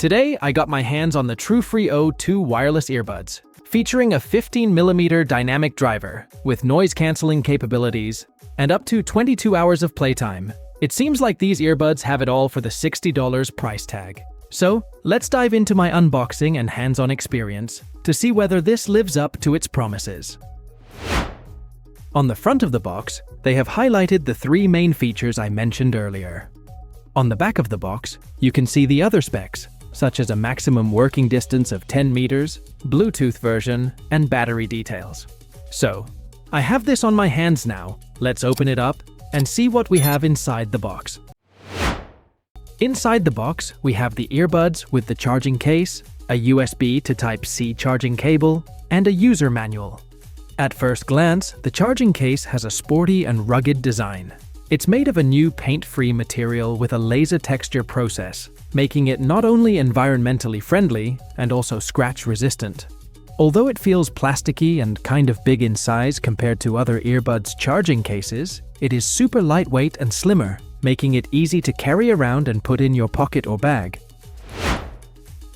Today, I got my hands on the TrueFree O2 wireless earbuds, featuring a 15mm dynamic driver with noise-canceling capabilities and up to 22 hours of playtime. It seems like these earbuds have it all for the $60 price tag. So, let's dive into my unboxing and hands-on experience to see whether this lives up to its promises. On the front of the box, they have highlighted the three main features I mentioned earlier. On the back of the box, you can see the other specs, such as a maximum working distance of 10 meters, Bluetooth version, and battery details. So, I have this on my hands now. Let's open it up and see what we have inside the box. Inside the box, we have the earbuds with the charging case, a USB to Type-C charging cable, and a user manual. At first glance, the charging case has a sporty and rugged design. It's made of a new paint-free material with a laser texture process, making it not only environmentally friendly and also scratch-resistant. Although it feels plasticky and kind of big in size compared to other earbuds charging cases, it is super lightweight and slimmer, making it easy to carry around and put in your pocket or bag.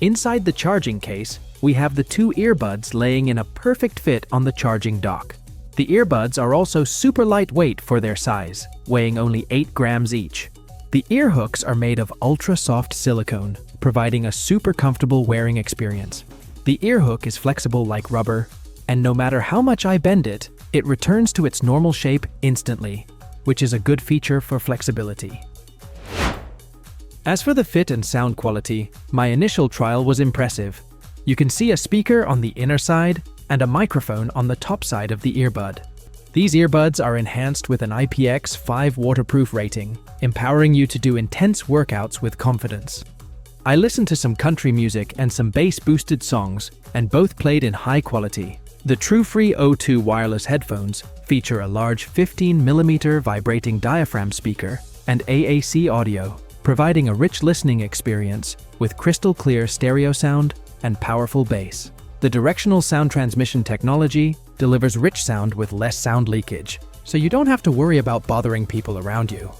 Inside the charging case, we have the two earbuds laying in a perfect fit on the charging dock. The earbuds are also super lightweight for their size, weighing only 8 grams each. The ear hooks are made of ultra-soft silicone, providing a super comfortable wearing experience. The ear hook is flexible like rubber, and no matter how much I bend it, it returns to its normal shape instantly, which is a good feature for flexibility. As for the fit and sound quality, my initial trial was impressive. You can see a speaker on the inner side and a microphone on the top side of the earbud. These earbuds are enhanced with an IPX5 waterproof rating, empowering you to do intense workouts with confidence. I listened to some country music and some bass-boosted songs, and both played in high quality. The TrueFree O2 wireless headphones feature a large 15mm vibrating diaphragm speaker and AAC audio, providing a rich listening experience with crystal clear stereo sound and powerful bass. The directional sound transmission technology delivers rich sound with less sound leakage, so you don't have to worry about bothering people around you.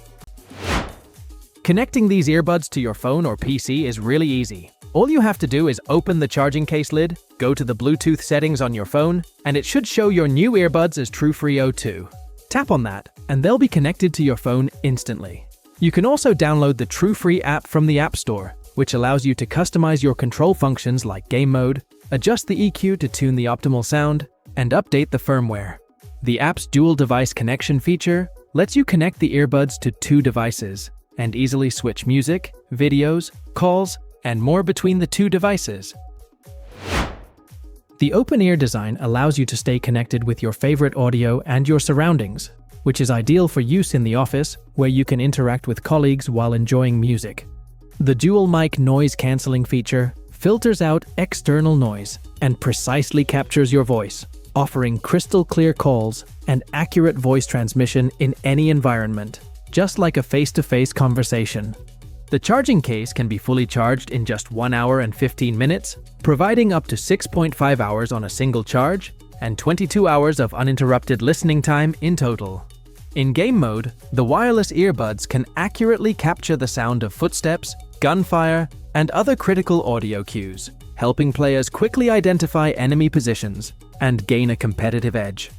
Connecting these earbuds to your phone or PC is really easy. All you have to do is open the charging case lid, go to the Bluetooth settings on your phone, and it should show your new earbuds as TrueFree O2. Tap on that, and they'll be connected to your phone instantly. You can also download the TrueFree app from the App Store, which allows you to customize your control functions like game mode, adjust the EQ to tune the optimal sound, and update the firmware. The app's dual device connection feature lets you connect the earbuds to two devices and easily switch music, videos, calls, and more between the two devices. The open-ear design allows you to stay connected with your favorite audio and your surroundings, which is ideal for use in the office where you can interact with colleagues while enjoying music. The dual mic noise cancelling feature filters out external noise and precisely captures your voice, offering crystal clear calls and accurate voice transmission in any environment, just like a face-to-face conversation. The charging case can be fully charged in just 1 hour and 15 minutes, providing up to 6.5 hours on a single charge and 22 hours of uninterrupted listening time in total. In game mode, the wireless earbuds can accurately capture the sound of footsteps, gunfire, and other critical audio cues, helping players quickly identify enemy positions and gain a competitive edge.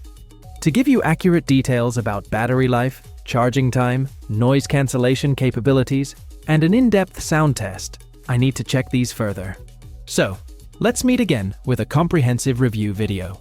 To give you accurate details about battery life, charging time, noise cancellation capabilities, and an in-depth sound test, I need to check these further. So, let's meet again with a comprehensive review video.